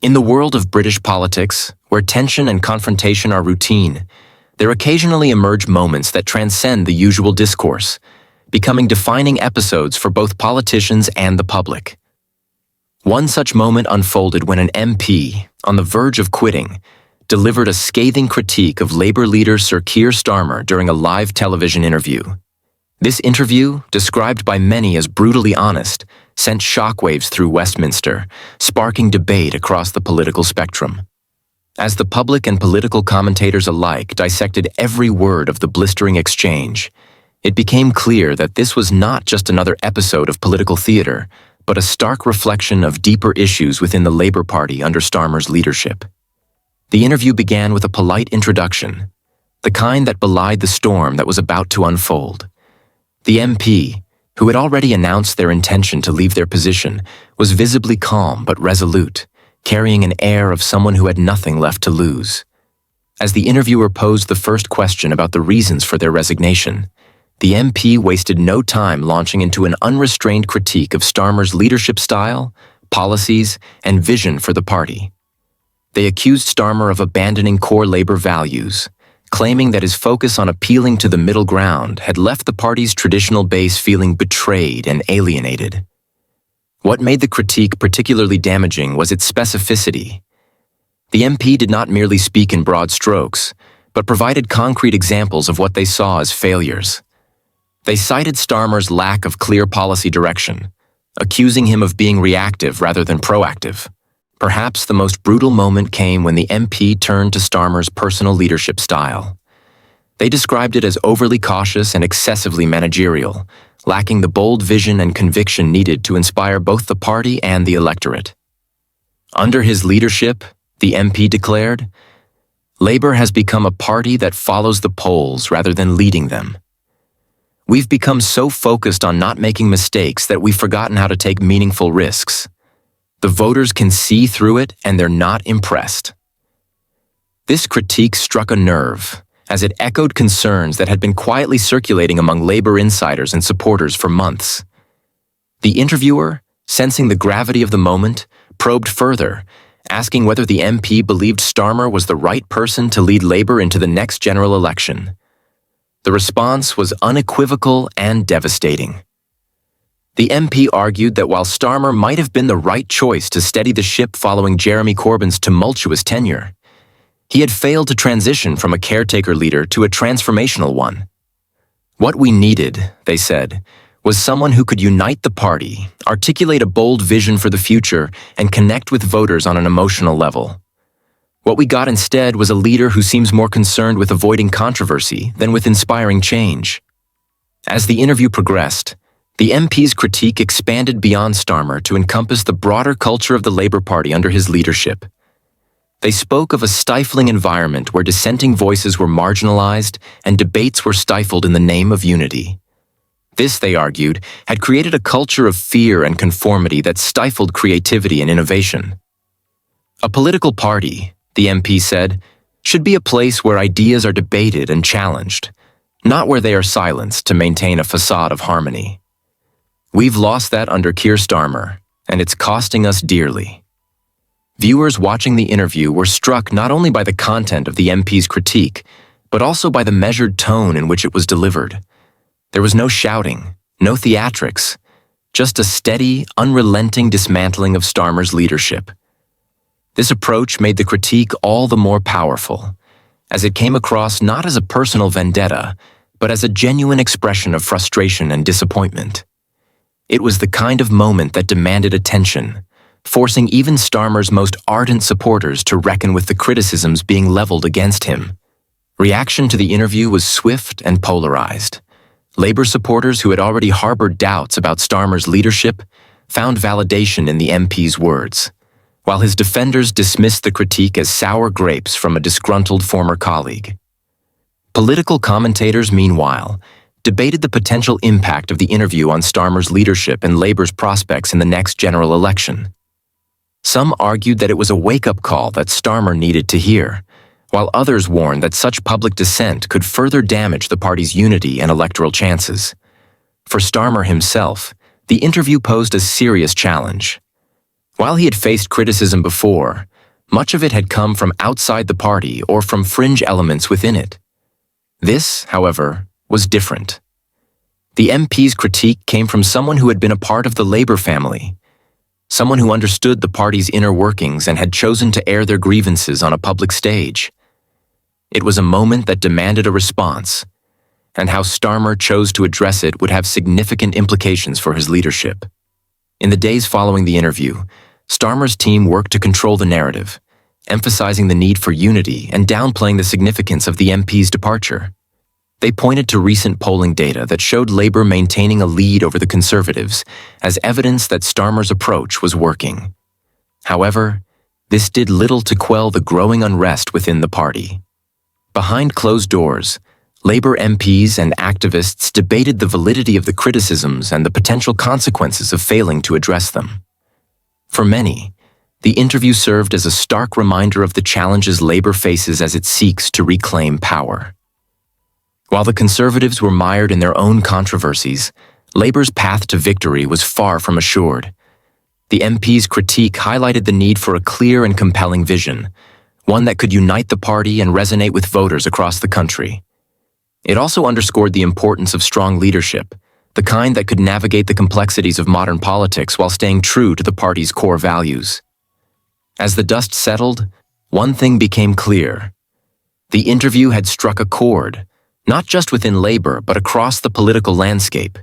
In the world of British politics, where tension and confrontation are routine, there occasionally emerge moments that transcend the usual discourse, becoming defining episodes for both politicians and the public. One such moment unfolded when an MP, on the verge of quitting, delivered a scathing critique of Labour leader Sir Keir Starmer during a live television interview. This interview, described by many as brutally honest, sent shockwaves through Westminster, sparking debate across the political spectrum. As the public and political commentators alike dissected every word of the blistering exchange, it became clear that this was not just another episode of political theatre, but a stark reflection of deeper issues within the Labour Party under Starmer's leadership. The interview began with a polite introduction, the kind that belied the storm that was about to unfold. The MP, who had already announced their intention to leave their position, was visibly calm but resolute, carrying an air of someone who had nothing left to lose. As the interviewer posed the first question about the reasons for their resignation, the MP wasted no time launching into an unrestrained critique of Starmer's leadership style, policies, and vision for the party. They accused Starmer of abandoning core Labour values, claiming that his focus on appealing to the middle ground had left the party's traditional base feeling betrayed and alienated. What made the critique particularly damaging was its specificity. The MP did not merely speak in broad strokes, but provided concrete examples of what they saw as failures. They cited Starmer's lack of clear policy direction, accusing him of being reactive rather than proactive. Perhaps the most brutal moment came when the MP turned to Starmer's personal leadership style. They described it as overly cautious and excessively managerial, lacking the bold vision and conviction needed to inspire both the party and the electorate. Under his leadership, the MP declared, "Labour has become a party that follows the polls rather than leading them. We've become so focused on not making mistakes that we've forgotten how to take meaningful risks. The voters can see through it and they're not impressed." This critique struck a nerve, as it echoed concerns that had been quietly circulating among Labour insiders and supporters for months. The interviewer, sensing the gravity of the moment, probed further, asking whether the MP believed Starmer was the right person to lead Labour into the next general election. The response was unequivocal and devastating. The MP argued that while Starmer might have been the right choice to steady the ship following Jeremy Corbyn's tumultuous tenure, he had failed to transition from a caretaker leader to a transformational one. What we needed, they said, was someone who could unite the party, articulate a bold vision for the future, and connect with voters on an emotional level. What we got instead was a leader who seems more concerned with avoiding controversy than with inspiring change. As the interview progressed, the MP's critique expanded beyond Starmer to encompass the broader culture of the Labour Party under his leadership. They spoke of a stifling environment where dissenting voices were marginalized and debates were stifled in the name of unity. This, they argued, had created a culture of fear and conformity that stifled creativity and innovation. A political party, the MP said, should be a place where ideas are debated and challenged, not where they are silenced to maintain a facade of harmony. We've lost that under Keir Starmer, and it's costing us dearly. Viewers watching the interview were struck not only by the content of the MP's critique, but also by the measured tone in which it was delivered. There was no shouting, no theatrics, just a steady, unrelenting dismantling of Starmer's leadership. This approach made the critique all the more powerful, as it came across not as a personal vendetta, but as a genuine expression of frustration and disappointment. It was the kind of moment that demanded attention, forcing even Starmer's most ardent supporters to reckon with the criticisms being leveled against him. Reaction to the interview was swift and polarized. Labour supporters who had already harbored doubts about Starmer's leadership found validation in the MP's words, while his defenders dismissed the critique as sour grapes from a disgruntled former colleague. Political commentators, meanwhile, debated the potential impact of the interview on Starmer's leadership and Labour's prospects in the next general election. Some argued that it was a wake-up call that Starmer needed to hear, while others warned that such public dissent could further damage the party's unity and electoral chances. For Starmer himself, the interview posed a serious challenge. While he had faced criticism before, Much of it had come from outside the party or from fringe elements within it. This, however, was different. The MP's critique came from someone who had been a part of the Labour family, someone who understood the party's inner workings and had chosen to air their grievances on a public stage. It was a moment that demanded a response, and how Starmer chose to address it would have significant implications for his leadership. In the days following the interview, Starmer's team worked to control the narrative, emphasizing the need for unity and downplaying the significance of the MP's departure. They pointed to recent polling data that showed Labour maintaining a lead over the Conservatives as evidence that Starmer's approach was working. However, this did little to quell the growing unrest within the party. Behind closed doors, Labour MPs and activists debated the validity of the criticisms and the potential consequences of failing to address them. For many, the interview served as a stark reminder of the challenges Labour faces as it seeks to reclaim power. While the Conservatives were mired in their own controversies, Labour's path to victory was far from assured. The MP's critique highlighted the need for a clear and compelling vision, one that could unite the party and resonate with voters across the country. It also underscored the importance of strong leadership, the kind that could navigate the complexities of modern politics while staying true to the party's core values. As the dust settled, one thing became clear. The interview had struck a chord, not just within Labour but across the political landscape.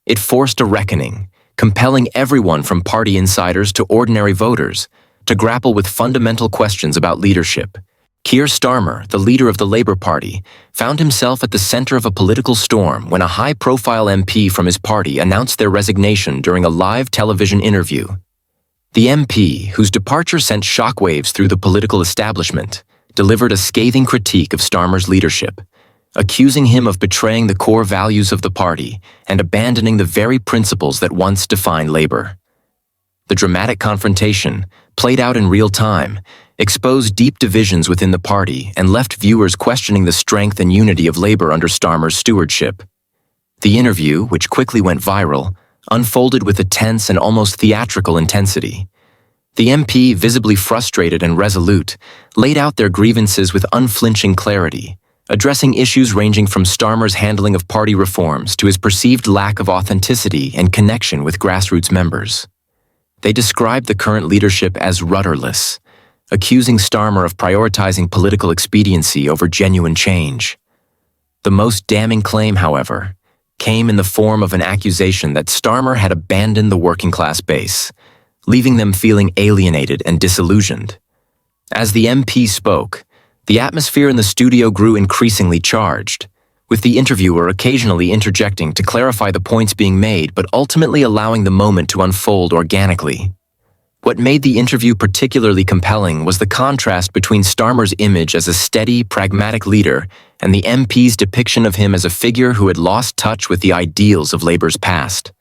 It forced a reckoning, compelling everyone from party insiders to ordinary voters to grapple with fundamental questions about leadership. Keir Starmer, the leader of the Labour Party, found himself at the centre of a political storm when a high-profile MP from his party announced their resignation during a live television interview. The MP, whose departure sent shockwaves through the political establishment, delivered a scathing critique of Starmer's leadership, accusing him of betraying the core values of the party and abandoning the very principles that once defined Labour. The dramatic confrontation, played out in real time, exposed deep divisions within the party and left viewers questioning the strength and unity of Labour under Starmer's stewardship. The interview, which quickly went viral, unfolded with a tense and almost theatrical intensity. The MP, visibly frustrated and resolute, laid out their grievances with unflinching clarity, addressing issues ranging from Starmer's handling of party reforms to his perceived lack of authenticity and connection with grassroots members. They described the current leadership as rudderless, accusing Starmer of prioritizing political expediency over genuine change. The most damning claim, however, came in the form of an accusation that Starmer had abandoned the working-class base, leaving them feeling alienated and disillusioned. As the MP spoke, the atmosphere in the studio grew increasingly charged, with the interviewer occasionally interjecting to clarify the points being made but ultimately allowing the moment to unfold organically. What made the interview particularly compelling was the contrast between Starmer's image as a steady, pragmatic leader and the MP's depiction of him as a figure who had lost touch with the ideals of Labour's past.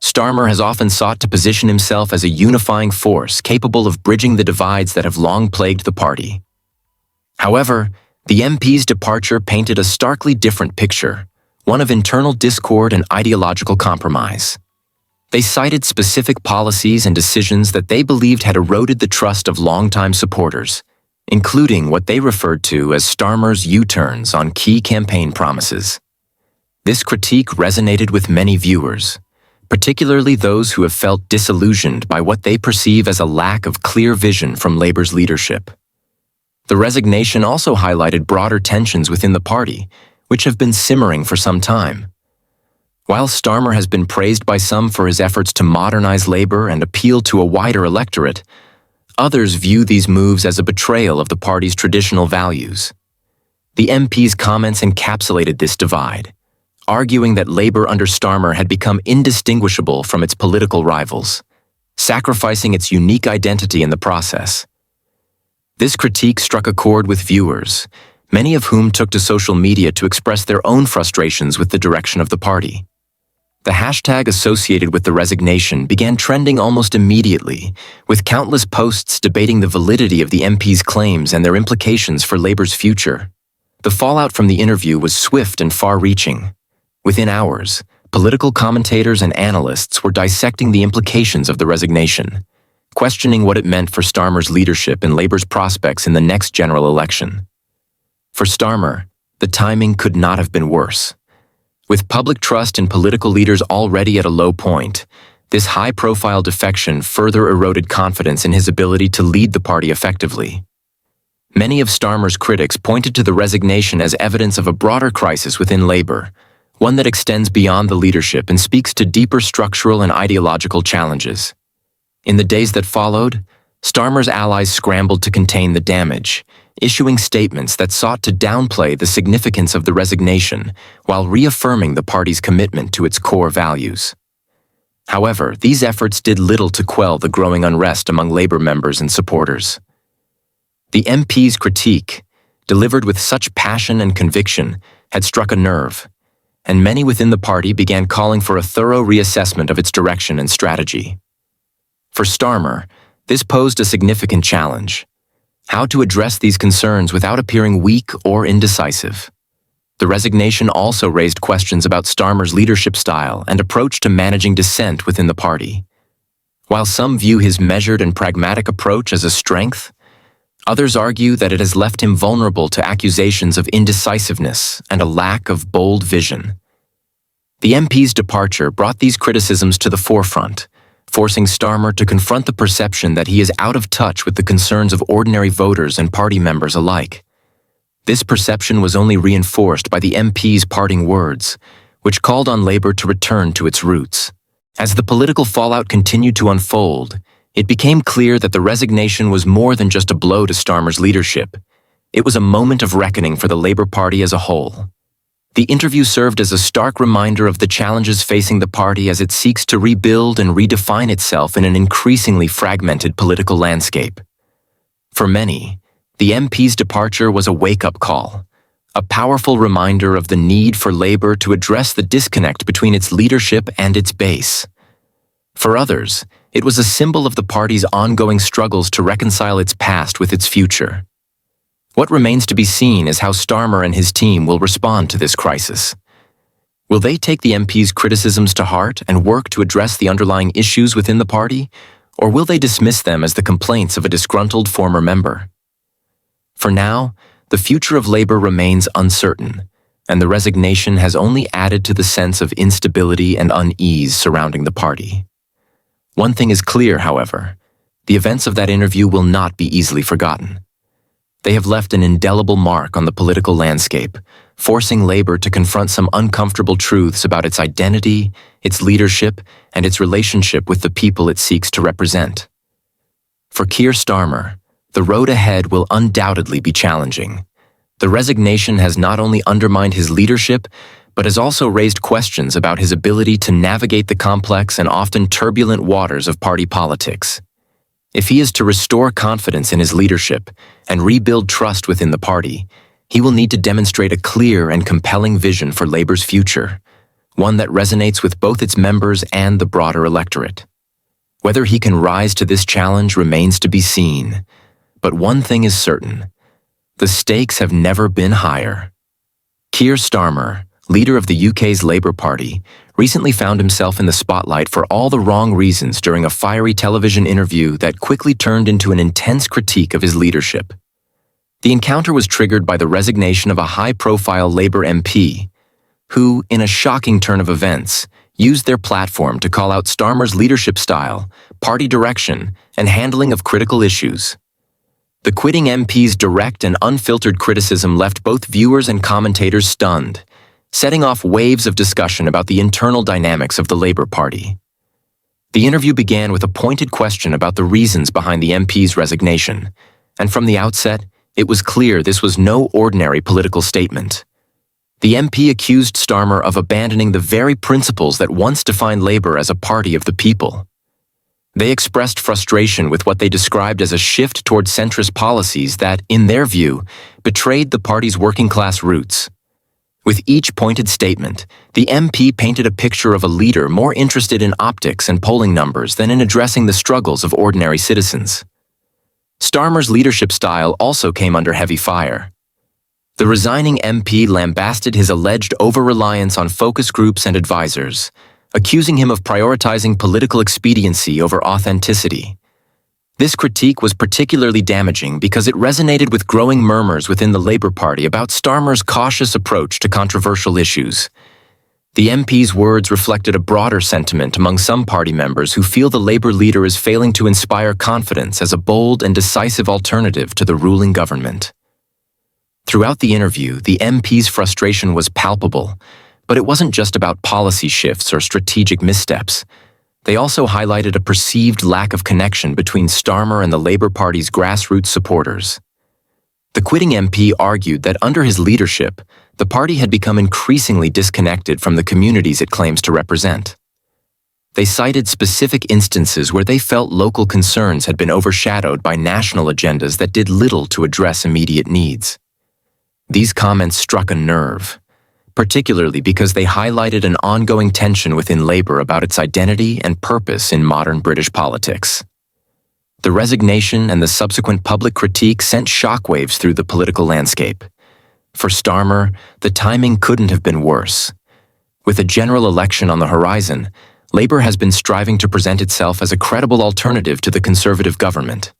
Starmer has often sought to position himself as a unifying force capable of bridging the divides that have long plagued the party. However, the MP's departure painted a starkly different picture, one of internal discord and ideological compromise. They cited specific policies and decisions that they believed had eroded the trust of longtime supporters, including what they referred to as Starmer's U-turns on key campaign promises. This critique resonated with many viewers, particularly those who have felt disillusioned by what they perceive as a lack of clear vision from Labour's leadership. The resignation also highlighted broader tensions within the party, which have been simmering for some time. While Starmer has been praised by some for his efforts to modernize Labour and appeal to a wider electorate, others view these moves as a betrayal of the party's traditional values. The MP's comments encapsulated this divide, arguing that Labour under Starmer had become indistinguishable from its political rivals, sacrificing its unique identity in the process. This critique struck a chord with viewers, many of whom took to social media to express their own frustrations with the direction of the party. The hashtag associated with the resignation began trending almost immediately, with countless posts debating the validity of the MP's claims and their implications for Labour's future. The fallout from the interview was swift and far-reaching. Within hours, political commentators and analysts were dissecting the implications of the resignation, questioning what it meant for Starmer's leadership and Labour's prospects in the next general election. For Starmer, the timing could not have been worse. With public trust in political leaders already at a low point, this high-profile defection further eroded confidence in his ability to lead the party effectively. Many of Starmer's critics pointed to the resignation as evidence of a broader crisis within Labour, one that extends beyond the leadership and speaks to deeper structural and ideological challenges. In the days that followed, Starmer's allies scrambled to contain the damage, issuing statements that sought to downplay the significance of the resignation while reaffirming the party's commitment to its core values. However, these efforts did little to quell the growing unrest among Labour members and supporters. The MP's critique, delivered with such passion and conviction, had struck a nerve, and many within the party began calling for a thorough reassessment of its direction and strategy. For Starmer, this posed a significant challenge: how to address these concerns without appearing weak or indecisive. The resignation also raised questions about Starmer's leadership style and approach to managing dissent within the party. While some view his measured and pragmatic approach as a strength, others argue that it has left him vulnerable to accusations of indecisiveness and a lack of bold vision. The MP's departure brought these criticisms to the forefront, forcing Starmer to confront the perception that he is out of touch with the concerns of ordinary voters and party members alike. This perception was only reinforced by the MP's parting words, which called on Labour to return to its roots. As the political fallout continued to unfold, it became clear that the resignation was more than just a blow to Starmer's leadership. It was a moment of reckoning for the Labour Party as a whole. The interview served as a stark reminder of the challenges facing the party as it seeks to rebuild and redefine itself in an increasingly fragmented political landscape. For many, the MP's departure was a wake-up call, a powerful reminder of the need for Labour to address the disconnect between its leadership and its base. For others, it was a symbol of the party's ongoing struggles to reconcile its past with its future. What remains to be seen is how Starmer and his team will respond to this crisis. Will they take the MP's criticisms to heart and work to address the underlying issues within the party, or will they dismiss them as the complaints of a disgruntled former member? For now, the future of Labour remains uncertain, and the resignation has only added to the sense of instability and unease surrounding the party. One thing is clear, however: the events of that interview will not be easily forgotten. They have left an indelible mark on the political landscape, forcing Labour to confront some uncomfortable truths about its identity, its leadership, and its relationship with the people it seeks to represent. For Keir Starmer, the road ahead will undoubtedly be challenging. The resignation has not only undermined his leadership, but has also raised questions about his ability to navigate the complex and often turbulent waters of party politics. If he is to restore confidence in his leadership and rebuild trust within the party, he will need to demonstrate a clear and compelling vision for Labour's future, one that resonates with both its members and the broader electorate. Whether he can rise to this challenge remains to be seen, but one thing is certain: the stakes have never been higher. Keir Starmer, leader of the UK's Labour Party, recently found himself in the spotlight for all the wrong reasons during a fiery television interview that quickly turned into an intense critique of his leadership. The encounter was triggered by the resignation of a high-profile Labour MP, who, in a shocking turn of events, used their platform to call out Starmer's leadership style, party direction, and handling of critical issues. The quitting MP's direct and unfiltered criticism left both viewers and commentators stunned, setting off waves of discussion about the internal dynamics of the Labour Party. The interview began with a pointed question about the reasons behind the MP's resignation, and from the outset, it was clear this was no ordinary political statement. The MP accused Starmer of abandoning the very principles that once defined Labour as a party of the people. They expressed frustration with what they described as a shift toward centrist policies that, in their view, betrayed the party's working-class roots. With each pointed statement, the MP painted a picture of a leader more interested in optics and polling numbers than in addressing the struggles of ordinary citizens. Starmer's leadership style also came under heavy fire. The resigning MP lambasted his alleged over-reliance on focus groups and advisors, accusing him of prioritizing political expediency over authenticity. This critique was particularly damaging because it resonated with growing murmurs within the Labour Party about Starmer's cautious approach to controversial issues. The MP's words reflected a broader sentiment among some party members who feel the Labour leader is failing to inspire confidence as a bold and decisive alternative to the ruling government. Throughout the interview, the MP's frustration was palpable, but it wasn't just about policy shifts or strategic missteps. They also highlighted a perceived lack of connection between Starmer and the Labour Party's grassroots supporters. The quitting MP argued that under his leadership, the party had become increasingly disconnected from the communities it claims to represent. They cited specific instances where they felt local concerns had been overshadowed by national agendas that did little to address immediate needs. These comments struck a nerve, particularly because they highlighted an ongoing tension within Labour about its identity and purpose in modern British politics. The resignation and the subsequent public critique sent shockwaves through the political landscape. For Starmer, the timing couldn't have been worse. With a general election on the horizon, Labour has been striving to present itself as a credible alternative to the Conservative government.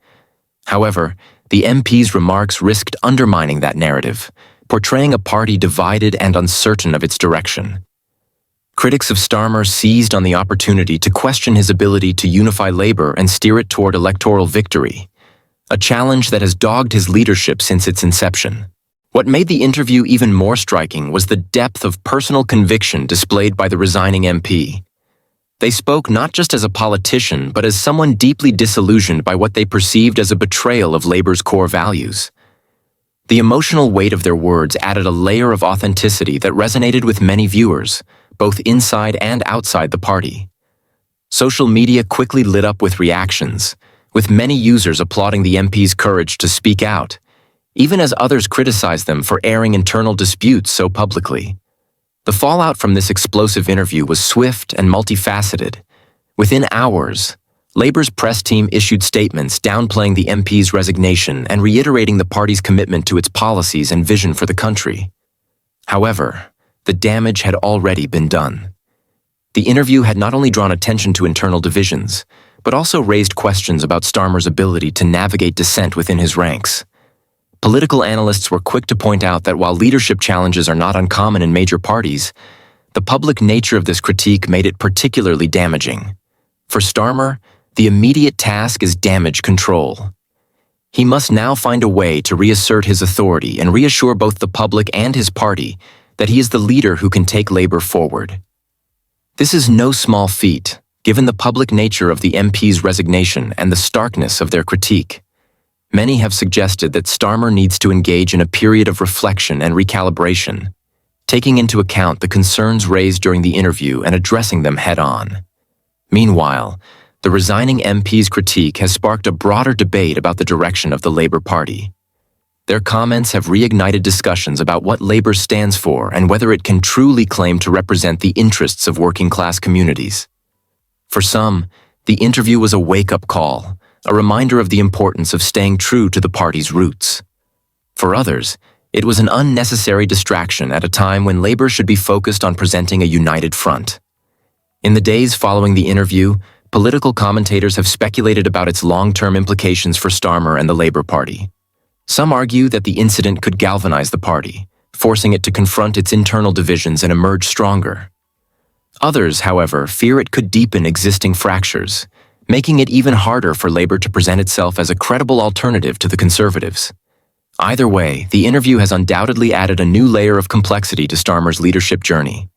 However, the MP's remarks risked undermining that narrative, portraying a party divided and uncertain of its direction. Critics of Starmer seized on the opportunity to question his ability to unify Labour and steer it toward electoral victory, a challenge that has dogged his leadership since its inception. What made the interview even more striking was the depth of personal conviction displayed by the resigning MP. They spoke not just as a politician, but as someone deeply disillusioned by what they perceived as a betrayal of Labour's core values. The emotional weight of their words added a layer of authenticity that resonated with many viewers, both inside and outside the party. Social media quickly lit up with reactions, with many users applauding the MP's courage to speak out, even as others criticized them for airing internal disputes so publicly. The fallout from this explosive interview was swift and multifaceted. Within hours, Labour's press team issued statements downplaying the MP's resignation and reiterating the party's commitment to its policies and vision for the country. However, the damage had already been done. The interview had not only drawn attention to internal divisions, but also raised questions about Starmer's ability to navigate dissent within his ranks. Political analysts were quick to point out that while leadership challenges are not uncommon in major parties, the public nature of this critique made it particularly damaging. For Starmer, the immediate task is damage control. He must now find a way to reassert his authority and reassure both the public and his party that he is the leader who can take Labour forward. This is no small feat, given the public nature of the MP's resignation and the starkness of their critique. Many have suggested that Starmer needs to engage in a period of reflection and recalibration, taking into account the concerns raised during the interview and addressing them head-on. Meanwhile, the resigning MP's critique has sparked a broader debate about the direction of the Labour Party. Their comments have reignited discussions about what Labour stands for and whether it can truly claim to represent the interests of working-class communities. For some, the interview was a wake-up call, a reminder of the importance of staying true to the party's roots. For others, it was an unnecessary distraction at a time when Labour should be focused on presenting a united front. In the days following the interview, political commentators have speculated about its long-term implications for Starmer and the Labour Party. Some argue that the incident could galvanize the party, forcing it to confront its internal divisions and emerge stronger. Others, however, fear it could deepen existing fractures, making it even harder for Labour to present itself as a credible alternative to the Conservatives. Either way, the interview has undoubtedly added a new layer of complexity to Starmer's leadership journey.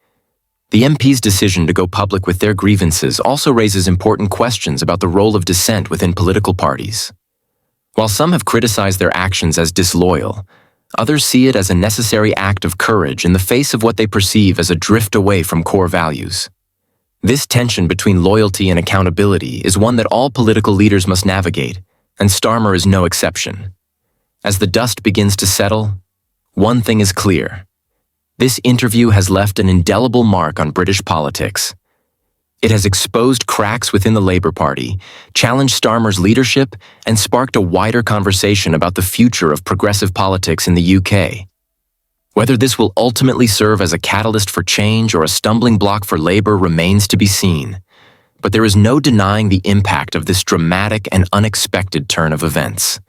The MP's decision to go public with their grievances also raises important questions about the role of dissent within political parties. While some have criticized their actions as disloyal, others see it as a necessary act of courage in the face of what they perceive as a drift away from core values. This tension between loyalty and accountability is one that all political leaders must navigate, and Starmer is no exception. As the dust begins to settle, one thing is clear. This interview has left an indelible mark on British politics. It has exposed cracks within the Labour Party, challenged Starmer's leadership, and sparked a wider conversation about the future of progressive politics in the UK. Whether this will ultimately serve as a catalyst for change or a stumbling block for Labour remains to be seen. but there is no denying the impact of this dramatic and unexpected turn of events.